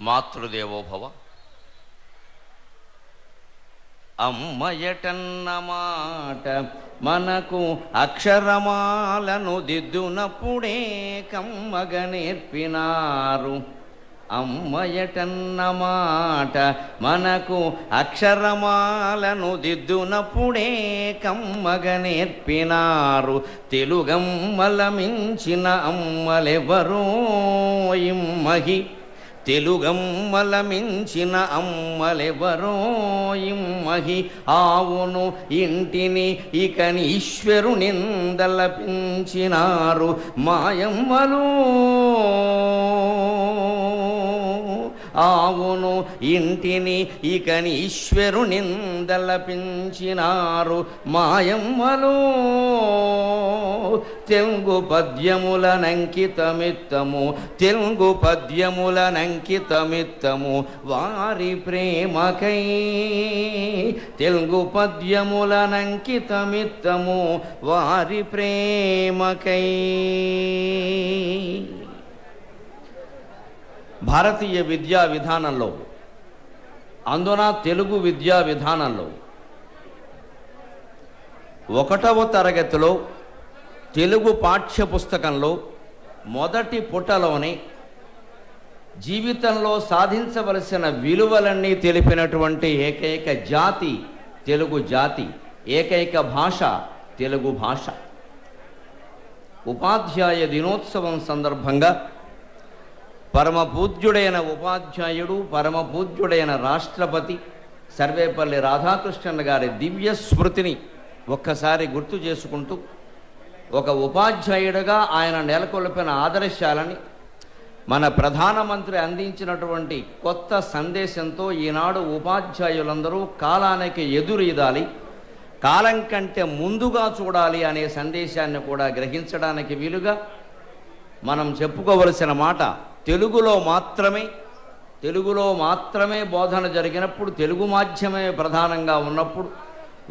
మాతృదేవోభవ. అమ్మయటన్న మాట మనకు అక్షరమాలను దిద్దునప్పుడే కమ్మగ నేర్పినారు. అమ్మయటన్న మాట మనకు అక్షరమాలను దిద్దునప్పుడే కమ్మగ నేర్పినారు. తెలుగమ్మల మించిన అమ్మలెవరో ఇమ్మహి, తెలుగమ్మల మించిన అమ్మలెవరో ఇమ్మహి. ఆవును ఇంటిని ఇకని ఈశ్వరునిందలపించినారు మాయమ్మలు. ఆవును ఇంటిని ఇకని ఈశ్వరునిందలపించినారు మాయమ్మలు. తెలుగు పద్యములనంకితమిత్తము, తెలుగు పద్యములనంకితమిత్తము వారి ప్రేమకై. తెలుగు పద్యములనంకితమిత్తము వారి ప్రేమకై. భారతీయ విద్యా విధానంలో, అందున తెలుగు విద్యా విధానంలో 1వ తరగతిలో తెలుగు పాఠ్య పుస్తకంలో మొదటి పుటలోనే జీవితంలో సాధించవలసిన విలువలన్నీ తెలిపినటువంటి ఏకైక జాతి తెలుగు జాతి, ఏకైక భాష తెలుగు భాష. ఉపాధ్యాయ దినోత్సవం సందర్భంగా పరమ పూజ్యుడైన ఉపాధ్యాయుడు, పరమ పూజ్యుడైన రాష్ట్రపతి సర్వేపల్లి రాధాకృష్ణన్ గారి దివ్య స్మృతిని ఒక్కసారి గుర్తు చేసుకుంటూ, ఒక ఉపాధ్యాయుడిగా ఆయన నెలకొల్పిన ఆదర్శాలని మన ప్రధానమంత్రి అందించినటువంటి కొత్త సందేశంతో ఈనాడు ఉపాధ్యాయులందరూ కాలానికి ఎదురీదాలి, కాలం కంటే ముందుగా చూడాలి అనే సందేశాన్ని కూడా గ్రహించడానికి వీలుగా మనం చెప్పుకోవలసిన మాట, తెలుగులో మాత్రమే బోధన జరిగినప్పుడు, తెలుగు మాధ్యమే ప్రధానంగా ఉన్నప్పుడు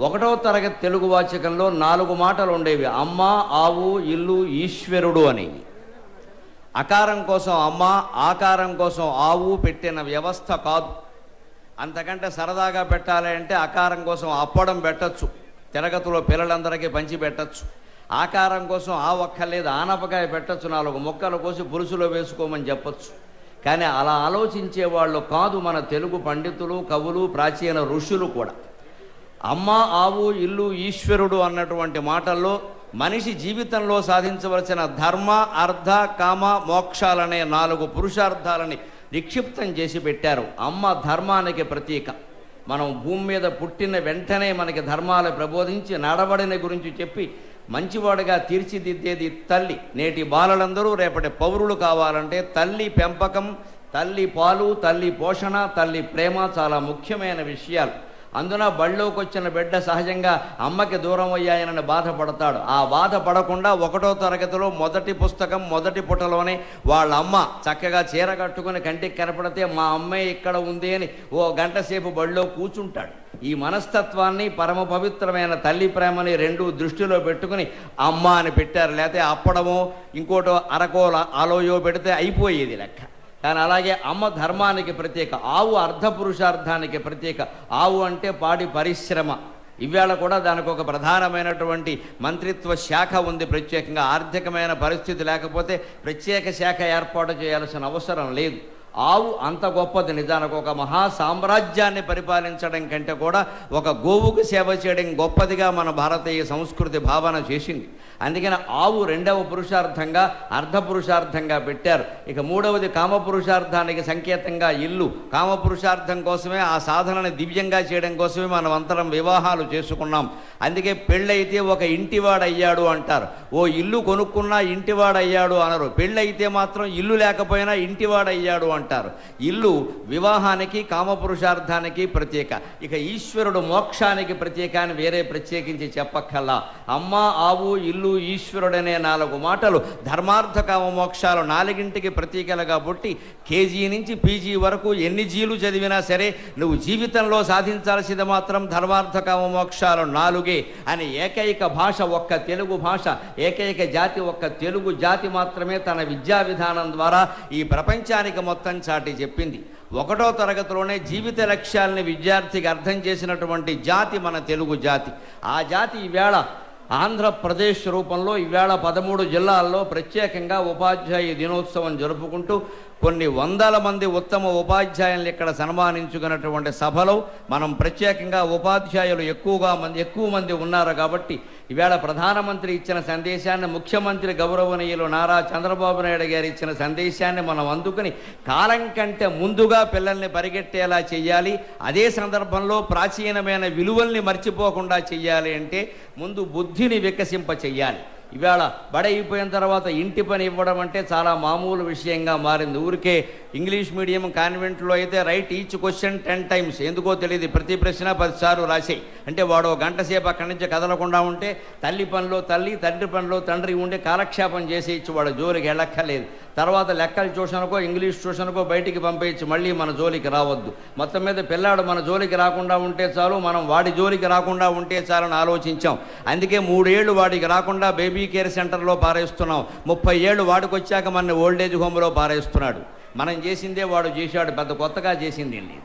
1వ తరగతి తెలుగు వాచకంలో 4 మాటలు ఉండేవి. అమ్మ, ఆవు, ఇల్లు, ఈశ్వరుడు అనేవి. అకారం కోసం అమ్మ, ఆకారం కోసం ఆవు పెట్టిన వ్యవస్థ కాదు. అంతకంటే సరదాగా పెట్టాలి అంటే అకారం కోసం అప్పడం పెట్టచ్చు, తిరగతిలో పిల్లలందరికీ పంచి పెట్టచ్చు. ఆకారం కోసం ఒక్కర్లేదు, ఆనపకాయ పెట్టచ్చు, 4 ముక్కలు కోసి పులుసులో వేసుకోమని చెప్పచ్చు. కానీ అలా ఆలోచించే వాళ్ళు కాదు మన తెలుగు పండితులు, కవులు, ప్రాచీన ఋషులు కూడా. అమ్మ, ఆవు, ఇల్లు, ఈశ్వరుడు అన్నటువంటి మాటల్లో మనిషి జీవితంలో సాధించవలసిన ధర్మ, అర్థ, కామ, మోక్షాలనే 4 పురుషార్థాలని నిక్షిప్తం చేసి పెట్టారు. అమ్మ ధర్మానికి ప్రతీక. మనం భూమి మీద పుట్టిన వెంటనే మనకి ధర్మాలు ప్రబోధించి నడవడిని గురించి చెప్పి మంచివాడుగా తీర్చిదిద్దేది తల్లి. నేటి బాలలందరూ రేపటి పౌరులు కావాలంటే తల్లి పెంపకం, తల్లి పాలు, తల్లి పోషణ, తల్లి ప్రేమ చాలా ముఖ్యమైన విషయాలు. అందున బళ్ళోకి వచ్చిన బిడ్డ సహజంగా అమ్మకి దూరం అయ్యాయనని బాధపడతాడు. ఆ బాధపడకుండా 1వ తరగతిలో మొదటి పుస్తకం మొదటి పుటలోనే వాళ్ళ అమ్మ చక్కగా చీర కట్టుకుని కంటికి కనపడితే మా అమ్మే ఇక్కడ ఉంది అని ఓ గంట సేపు బళ్ళో కూర్చుంటాడు. ఈ మనస్తత్వాన్ని, పరమ పవిత్రమైన తల్లి ప్రేమని 2 దృష్టిలో పెట్టుకుని అమ్మ అని పెట్టారు. లేకపోతే అప్పడమో ఇంకోటో అరకో ఆలోయో పెడితే అయిపోయేది లెక్క. కానీ అలాగే అమ్మ ధర్మానికి ప్రత్యేక, ఆవు అర్ధపురుషార్థానికి ప్రత్యేక. ఆవు అంటే పాడి పరిశ్రమ. ఇవాళ కూడా దానికి ఒక ప్రధానమైనటువంటి మంత్రిత్వ శాఖ ఉంది ప్రత్యేకంగా. ఆర్థికమైన పరిస్థితి లేకపోతే ప్రత్యేక శాఖ ఏర్పాటు చేయాల్సిన అవసరం లేదు. ఆవు అంత గొప్పది. నిజానికి ఒక మహా సామ్రాజ్యాన్ని పరిపాలించడం కంటే కూడా ఒక గోవుకు సేవ చేయడం గొప్పదిగా మన భారతీయ సంస్కృతి భావన చేసింది. అందుకని ఆవు 2వ పురుషార్థంగా, అర్ధపురుషార్థంగా పెట్టారు. ఇక 3వది కామపురుషార్థానికి సంకేతంగా ఇల్లు. కామపురుషార్థం కోసమే, ఆ సాధనని దివ్యంగా చేయడం కోసమే మనం అంతరం వివాహాలు చేసుకున్నాం. అందుకే పెళ్ళైతే ఒక ఇంటివాడయ్యాడు అంటారు. ఓ ఇల్లు కొనుక్కున్నా ఇంటివాడయ్యాడు అనరు. పెళ్ళైతే మాత్రం ఇల్లు లేకపోయినా ఇంటివాడయ్యాడు అంటారు. ఇల్లు వివాహానికి, కామపురుషార్థానికి ప్రత్యేక. ఇక ఈశ్వరుడు మోక్షానికి ప్రత్యేక అని వేరే ప్రత్యేకించి చెప్పక్కల్లా. అమ్మ, ఆవు, ఇల్లు, ఈశ్వరుడనే 4 మాటలు ధర్మార్థ కామ మోక్షాలు 4ంటికి ప్రతీకలుగా పుట్టి కేజీ నుంచి పీజీ వరకు ఎన్ని జీలు చదివినా సరే నువ్వు జీవితంలో సాధించాల్సింది మాత్రం ధర్మార్థ కామ మోక్షాలు 4 అని ఏకైక భాష ఒక్క తెలుగు భాష, ఏకైక జాతి ఒక్క తెలుగు జాతి మాత్రమే తన విద్యా విధానం ద్వారా ఈ ప్రపంచానికి మొత్తం మార్గం చాటి చెప్పింది. 1వ తరగతిలోనే జీవిత లక్ష్యాలని విద్యార్థికి అర్థం చేసినటువంటి జాతి మన తెలుగు జాతి. ఆ జాతి ఈవేళ ఆంధ్రప్రదేశ్ రూపంలో ఈవేళ 13 జిల్లాల్లో ప్రత్యేకంగా ఉపాధ్యాయ దినోత్సవం జరుపుకుంటూ కొన్ని వందల మంది ఉత్తమ ఉపాధ్యాయులను ఇక్కడ సన్మానించుకున్నటువంటి సభలో మనం ప్రత్యేకంగా ఉపాధ్యాయులు ఎక్కువ మంది ఉన్నారు కాబట్టి ఈవేళ ప్రధానమంత్రి ఇచ్చిన సందేశాన్ని, ముఖ్యమంత్రి గౌరవనీయులు నారా చంద్రబాబు నాయుడు గారు ఇచ్చిన సందేశాన్ని మనం అందుకుని కాలం కంటే ముందుగా పిల్లల్ని పరిగెట్టేలా చెయ్యాలి. అదే సందర్భంలో ప్రాచీనమైన విలువల్ని మర్చిపోకుండా చెయ్యాలి అంటే ముందు బుద్ధిని వికసింప చెయ్యాలి. ఇవాళ బడి అయిపోయిన తర్వాత ఇంటి పని ఇవ్వడం అంటే చాలా మామూలు విషయంగా మారింది. ఊరికే ఇంగ్లీష్ మీడియం కాన్వెంట్లో అయితే రైట్ ఈచ్ క్వశ్చన్ 10 times, ఎందుకో తెలియదు, ప్రతి ప్రశ్న 10 సార్లు రాసేయి అంటే వాడు గంట సేపు అక్కడి నుంచి కదలకుండా ఉంటే తల్లి పనిలో తల్లి, తండ్రి పనిలో తండ్రి ఉండి కాలక్షేపం చేసేయచ్చు, వాడు జోలికి వెళ్ళక్కర్లేదు. తర్వాత లెక్కల ట్యూషన్కో ఇంగ్లీష్ ట్యూషన్కో బయటికి పంపేయచ్చు, మళ్ళీ మన జోలికి రావద్దు. మొత్తం మీద పిల్లాడు మన జోలికి రాకుండా ఉంటే చాలు, మనం వాడి జోలికి రాకుండా ఉంటే చాలని ఆలోచించాం. అందుకే 3 ఏళ్ళు వాడికి రాకుండా బేబీ కేర్ సెంటర్లో పారేస్తున్నాం. 30 ఏళ్ళు వాడికి వచ్చాక మన ఓల్డేజ్ హోమ్లో పారేస్తున్నాడు. మనం చేసిందే వాడు చేశాడు, పెద్ద కొత్తగా చేసింది అండి.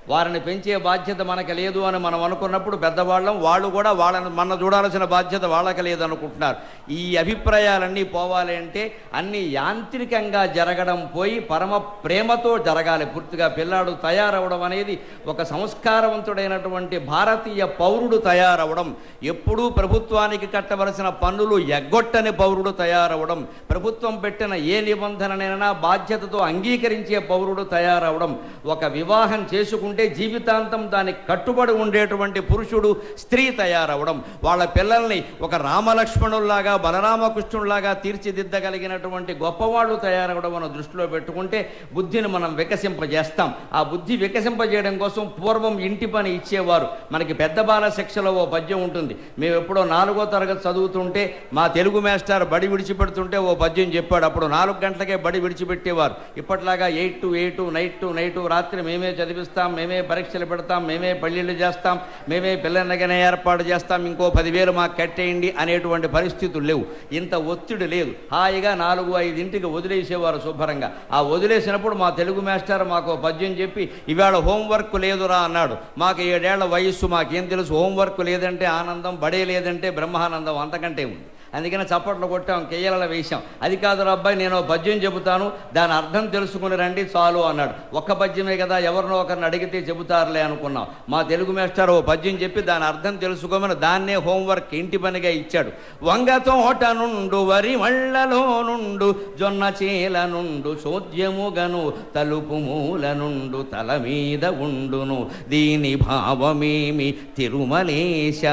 వారిని పెంచే బాధ్యత మనకు లేదు అని మనం అనుకున్నప్పుడు పెద్దవాళ్ళం, వాళ్ళు కూడా మన చూడాల్సిన బాధ్యత వాళ్ళకి లేదనుకుంటున్నారు. ఈ అభిప్రాయాలన్నీ పోవాలి అంటే అన్నీ యాంత్రికంగా జరగడం పోయి పరమ ప్రేమతో జరగాలి. పూర్తిగా పిల్లాడు తయారవడం అనేది ఒక సంస్కారవంతుడైనటువంటి భారతీయ పౌరుడు తయారవడం, ఎప్పుడూ ప్రభుత్వానికి కట్టవలసిన పన్నులు ఎగ్గొట్టని పౌరుడు తయారవడం, ప్రభుత్వం పెట్టిన ఏ నిబంధననైనా బాధ్యతతో అంగీకరించే పౌరుడు తయారవడం, ఒక వివాహం చేసుకుంటే జీవితాంతం దానికి కట్టుబడి ఉండేటువంటి పురుషుడు స్త్రీ తయారవడం, వాళ్ళ పిల్లల్ని ఒక రామలక్ష్మణుల్లాగా బలరామకృష్ణుల్లాగా తీర్చిదిద్దగలిగినటువంటి గొప్పవాళ్ళు తయారవడం మనం దృష్టిలో పెట్టుకుంటే బుద్ధిని మనం వికసింపజేస్తాం. ఆ బుద్ధి వికసింపజేయడం కోసం పూర్వం ఇంటి పని ఇచ్చేవారు. మనకి పెద్ద బాల శిక్షలో ఓ పద్యం ఉంటుంది. మేము ఎప్పుడో 4వ తరగతి చదువుతుంటే మా తెలుగు మాస్టర్ బడి విడిచిపెడుతుంటే ఓ పద్యం చెప్పాడు. అప్పుడు 4 గంటలకే బడి విడిచిపెట్టేవారు. ఇప్పట్లాగా 8 to 8 నైట్ టు నైట్ రాత్రి మేమే చదివిస్తాం, మేమే పరీక్షలు పెడతాం, మేమే పెళ్ళిళ్ళు చేస్తాం, మేమే పిల్లనగానే ఏర్పాటు చేస్తాం, ఇంకో 10,000 మాకు కట్టేయండి అనేటువంటి పరిస్థితులు లేవు. ఇంత ఒత్తిడి లేదు. హాయిగా 4-5 వదిలేసేవారు శుభ్రంగా. ఆ వదిలేసినప్పుడు మా తెలుగు మాస్టర్ మాకు పద్యం చెప్పి ఇవాళ హోంవర్క్ లేదురా అన్నాడు. మాకు 7 ఏళ్ల వయస్సు, మాకేం తెలుసు హోంవర్క్ లేదంటే ఆనందం, బడే లేదంటే బ్రహ్మానందం, అంతకంటే ఉంది. అందుకని చప్పట్లు కొట్టాం, కేయలలో వేశాం. అది కాదు అబ్బాయి, నేను పద్యం చెబుతాను, దాని అర్థం తెలుసుకుని రండి చాలు అన్నాడు. ఒక్క పద్యమే కదా, ఎవరినో ఒకరిని అడిగితే చెబుతారులే అనుకున్నాం. మా తెలుగు మాస్టర్ ఓ పద్యం చెప్పి దాని అర్థం తెలుసుకోమని దాన్నే హోంవర్క్ ఇంటి పనిగా ఇచ్చాడు. వంగ తోట నుండు వరి మళ్ళలో నుండు జొన్న చీల నుండు చోద్యముగను తలుపు మూల నుండు తల మీద ఉండును దీని భావమేమి తిరుమలేశ.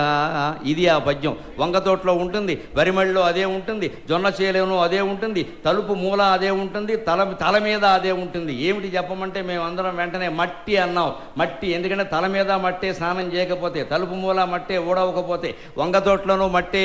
ఇది ఆ పద్యం. వంగ తోటలో ఉంటుంది, వరిమళ్ళలో అదే ఉంటుంది, జొన్న చేలేను అదే ఉంటుంది, తలుపు మూల అదే ఉంటుంది, తల మీద అదే ఉంటుంది. ఏమిటి చెప్పమంటే మేమందరం వెంటనే మట్టి అన్నాం. మట్టి ఎందుకంటే తల మీద మట్టే స్నానం చేయకపోతే, తలుపు మూల మట్టే ఊడవకపోతే, వంగ తోటలోనూ మట్టే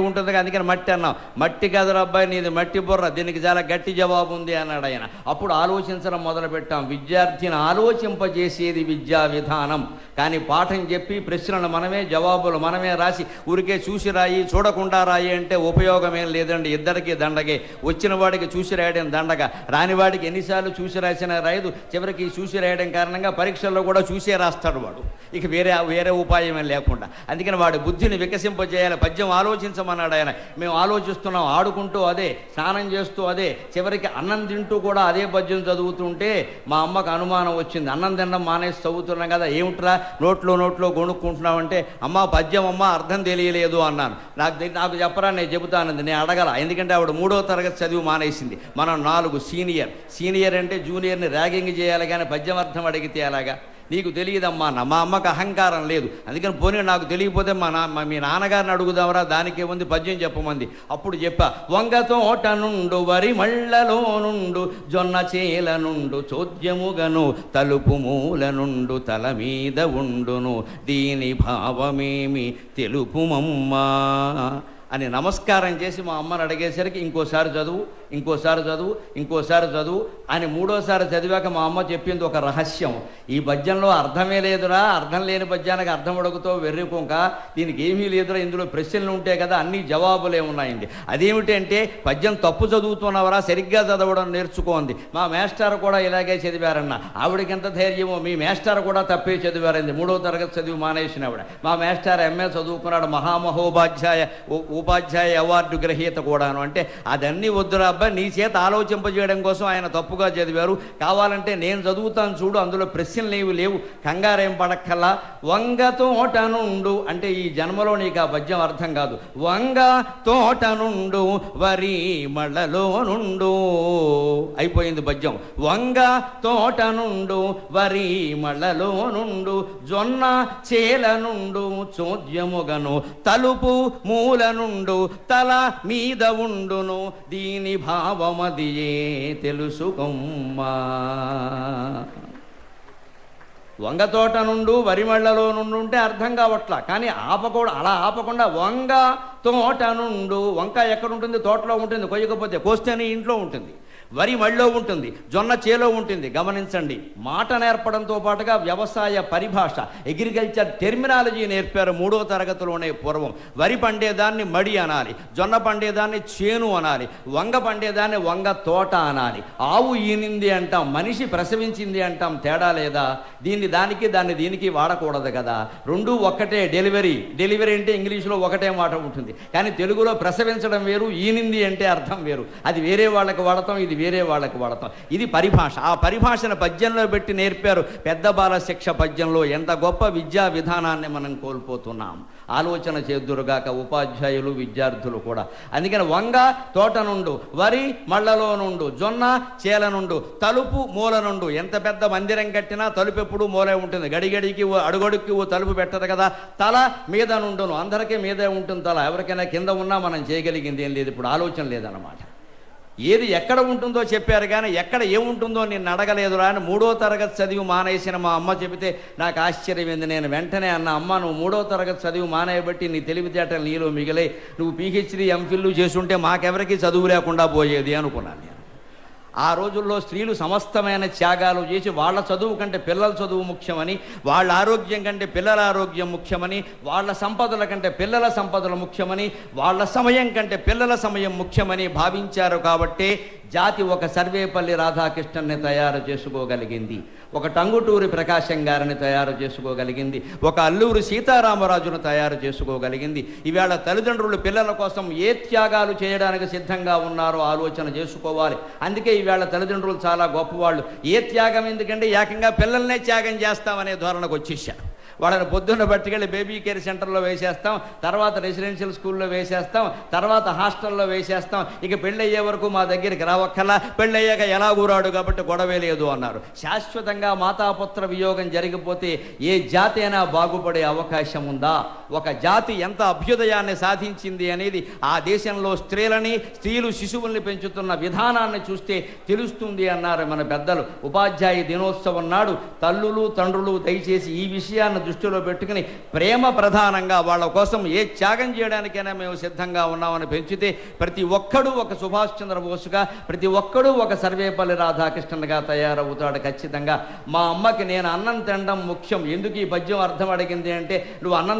ఉంటుంది, అందుకని మట్టి అన్నాం. మట్టి కాదురా అబ్బాయి, నీది మట్టి బుర్ర, దీనికి చాలా గట్టి జవాబు ఉంది అన్నాడు ఆయన. అప్పుడు ఆలోచించడం మొదలుపెట్టాం. విద్యార్థిని ఆలోచింపజేసేది విద్యా విధానం. కానీ పాఠం చెప్పి ప్రశ్నలు మనమే, జవాబులు మనమే రాసి ఊరికే చూసి రాయి, చూడకుండా రాయి అంటే ఉపయోగమేం లేదండి. ఇద్దరికీ దండగే. వచ్చిన వాడికి చూసి రాయడం దండగా, రానివాడికి ఎన్నిసార్లు చూసి రాసినా రాయదు. చివరికి చూసి రాయడం కారణంగా పరీక్షల్లో కూడా చూసే రాస్తాడు వాడు, ఇక వేరే ఉపాయమే లేకుండా. అందుకని వాడి బుద్ధిని వికసింపజేయాలి. పద్యం ఆలోచించమన్నాడు ఆయన. మేము ఆలోచిస్తున్నాం, ఆడుకుంటూ అదే, స్నానం చేస్తూ అదే, చివరికి అన్నం తింటూ కూడా అదే పద్యం చదువుతుంటే మా అమ్మకు అనుమానం వచ్చింది. అన్నం తినడం మానేసి చదువుతున్నాం కదా, ఏమిట్రా నోట్లో కొనుక్కుంటున్నామంటే, అమ్మ పద్యం అమ్మ అర్థం తెలియలేదు అన్నాను. నాకు చెప్పరా, నేను చెబుతానంది. నేను అడగల, ఎందుకంటే ఆవిడ 3వ తరగతి చదివి మానేసింది. మనం 4 సీనియర్ అంటే జూనియర్ని ర్యాగింగ్ చేయాలి, కానీ పద్యం అర్థం అడిగితే అలాగా. నీకు తెలియదమ్మా అన్న. మా అమ్మకు అహంకారం లేదు, అందుకని పోనీ నాకు తెలియకపోతే మీ నాన్నగారిని అడుగుదామరా, దానికే ఉంది పద్యం చెప్పమంది. అప్పుడు చెప్పా, వంగ తోట నుండు వరి మళ్ళలో నుండు జొన్న చేల నుండు చోద్యముగను తలుపు మూల నుండు తల మీద ఉండును దీని భావమేమి తెలుపుమమ్మా అని నమస్కారం చేసి మా అమ్మని అడిగేసరికి ఇంకోసారి చదువు, ఇంకోసారి చదువు, ఇంకోసారి చదువు అని మూడోసారి చదివాక మా అమ్మ చెప్పింది ఒక రహస్యం. ఈ పద్యంలో అర్థమే లేదురా, అర్థం లేని పద్యానికి అర్థం ఉడకుతో వెర్రిపోక, దీనికి ఏమీ లేదురా, ఇందులో ప్రశ్నలు ఉంటాయి కదా, అన్ని జవాబులే ఉన్నాయండి. అదేమిటంటే పద్యం తప్పు చదువుతున్నవరా, సరిగ్గా చదవడం నేర్చుకోండి. మా మేస్టర్ కూడా ఇలాగే చదివారన్న. ఆవిడకి ఎంత ధైర్యమో, మీ మేస్టర్ కూడా తప్పే చదివారండి. 3వ తరగతి చదివి మానేసిన ఆవిడ. మా మేస్టర్ ఎంఏ చదువుకున్నాడు, ఉపాధ్యాయ అవార్డు గ్రహీత కూడాను. అంటే అదన్నీ వద్దురా అబ్బాయి, నీ చేత ఆలోచింపజేయడం కోసం ఆయన తప్పుగా చదివారు, కావాలంటే నేను చదువుతాను చూడు, అందులో ప్రశ్నలు ఏవి లేవు, కంగారేం పడక్కల్లా. వంగ తోట నుండు అంటే ఈ జన్మలో నీకు ఆ పద్యం అర్థం కాదు. వంగ తోట నుండు వరి మళ్ళలో నుండు అయిపోయింది పద్యం. వంగ తోట నుండు వరి మళ్ళలో నుండు జొన్న చేల నుండు చోద్యముగను తలుపు మూల నుండు తల మీద ఉండును దీని భావమదియే తెలుసుకొమ్మా. వంగతోట నుండు వరిమళ్ళలో నుండి ఉంటే అర్థం కావట్లా, కానీ అలా ఆపకుండా వంగ తోట నుండు, వంకాయ ఎక్కడ ఉంటుంది? తోటలో ఉంటుంది, కొయ్యకపోతే కోస్తేనే ఇంట్లో ఉంటుంది. వరి మళ్ళో ఉంటుంది, జొన్న చేలో ఉంటుంది. గమనించండి, మాట నేర్పడంతో పాటుగా వ్యవసాయ పరిభాష, అగ్రికల్చర్ టెర్మినాలజీ నేర్పారు 3వ తరగతిలోనే పూర్వం. వరి పండేదాన్ని మడి అనాలి, జొన్న పండేదాన్ని చేను అనాలి, వంగ పండేదాన్ని వంగ తోట అనాలి. ఆవు ఈనింది అంటాం, మనిషి ప్రసవించింది అంటాం, తేడా లేదా? దానికి దాన్ని దీనికి వాడకూడదు కదా, రెండూ ఒక్కటే. డెలివరీ అంటే ఇంగ్లీష్లో ఒకటే మాట ఉంటుంది, కానీ తెలుగులో ప్రసవించడం వేరు, ఈనింది అంటే అర్థం వేరు. అది వేరే వాళ్ళకి వాడతాం, ఇది వేరే వాళ్ళకి వాడతాం. ఇది పరిభాష. ఆ పరిభాషను పద్యంలో పెట్టి నేర్పారు పెద్ద బాల శిక్ష పద్యంలో. ఎంత గొప్ప విద్యా విధానాన్ని మనం కోల్పోతున్నాం. ఆలోచన చేద్దురుగాక ఉపాధ్యాయులు, విద్యార్థులు కూడా. అందుకని వంగ తోట నుండు, వరి మళ్ళలో నుండు, జొన్న చేల నుండు, తలుపు మూల నుండు. ఎంత పెద్ద మందిరం కట్టినా తలుపు ఎప్పుడు మూలే ఉంటుంది, గడిగడికి అడుగడుక్కి తలుపు పెట్టదు కదా. తల మీద నుండును, అందరికీ మీదే ఉంటుంది తల, ఎవరికైనా కింద ఉన్నా మనం చేయగలిగింది ఏం లేదు. ఇప్పుడు ఆలోచన లేదన్నమాట. ఏది ఎక్కడ ఉంటుందో చెప్పారు కానీ ఎక్కడ ఏముంటుందో నేను అడగలేదురా అని 3వ తరగతి చదివి మానేసిన మా అమ్మ చెబితే నాకు ఆశ్చర్యమైంది. నేను వెంటనే అన్న, అమ్మ నువ్వు 3వ తరగతి చదివి మానేయబట్టి నీ తెలివితేటలు నీలో మిగిలే, నువ్వు పీహెచ్డీ ఎంఫిల్ చేసుంటే మాకెవరికి చదువు లేకుండా పోయేది అనుకున్నాను నేను. ఆ రోజుల్లో స్త్రీలు సమస్తమైన త్యాగాలు చేసి వాళ్ళ చదువు కంటే పిల్లల చదువు ముఖ్యమని, వాళ్ళ ఆరోగ్యం కంటే పిల్లల ఆరోగ్యం ముఖ్యమని, వాళ్ళ సంపదల కంటే పిల్లల సంపదలు ముఖ్యమని, వాళ్ళ సమయం కంటే పిల్లల సమయం ముఖ్యమని భావించారు. కాబట్టే జాతి ఒక సర్వేపల్లి రాధాకృష్ణన్ని తయారు చేసుకోగలిగింది, ఒక టంగుటూరి ప్రకాశం గారిని తయారు చేసుకోగలిగింది, ఒక అల్లూరి సీతారామరాజును తయారు చేసుకోగలిగింది. ఈవేళ తల్లిదండ్రులు పిల్లల కోసం ఏ త్యాగాలు చేయడానికి సిద్ధంగా ఉన్నారో ఆలోచన చేసుకోవాలి. అందుకే ఈవేళ తల్లిదండ్రులు చాలా గొప్పవాళ్ళు. ఏ త్యాగం ఎందుకంటే ఏకంగా పిల్లల్నే త్యాగం చేస్తామనే ధోరణకు వచ్చేసారు. వాళ్ళని పొద్దున్న పట్టుకెళ్ళి బేబీ కేర్ సెంటర్లో వేసేస్తాం, తర్వాత రెసిడెన్షియల్ స్కూల్లో వేసేస్తాం, తర్వాత హాస్టల్లో వేసేస్తాం. ఇక పెళ్ళయ్యే వరకు మా దగ్గరికి రావక్కలా, పెళ్ళయ్యాక ఎలా ఊరాడు కాబట్టి గొడవే లేదు అన్నారు. శాశ్వతంగా మాతాపుత్ర వియోగం జరిగిపోతే ఏ జాతి అయినా బాగుపడే అవకాశం ఉందా? ఒక జాతి ఎంత అభ్యుదయాన్ని సాధించింది అనేది ఆ దేశంలో స్త్రీలు శిశువుల్ని పెంచుతున్న విధానాన్ని చూస్తే తెలుస్తుంది అన్నారు మన పెద్దలు. ఉపాధ్యాయ దినోత్సవం నాడు తల్లులు తండ్రులు దయచేసి ఈ విషయాన్ని దృష్టిలో పెట్టుకుని ప్రేమ ప్రధానంగా వాళ్ళ కోసం ఏ త్యాగం చేయడానికైనా మేము సిద్ధంగా ఉన్నామని పెంచితే ప్రతి ఒక్కడూ ఒక సుభాష్ చంద్రబోసుగా, ప్రతి ఒక్కడూ ఒక సర్వేపల్లి రాధాకృష్ణన్గా తయారవుతాడు ఖచ్చితంగా. మా అమ్మకి నేను అన్నం తినడం ముఖ్యం. ఎందుకు ఈ పద్యం అర్థం అడిగింది అంటే, నువ్వు అన్నం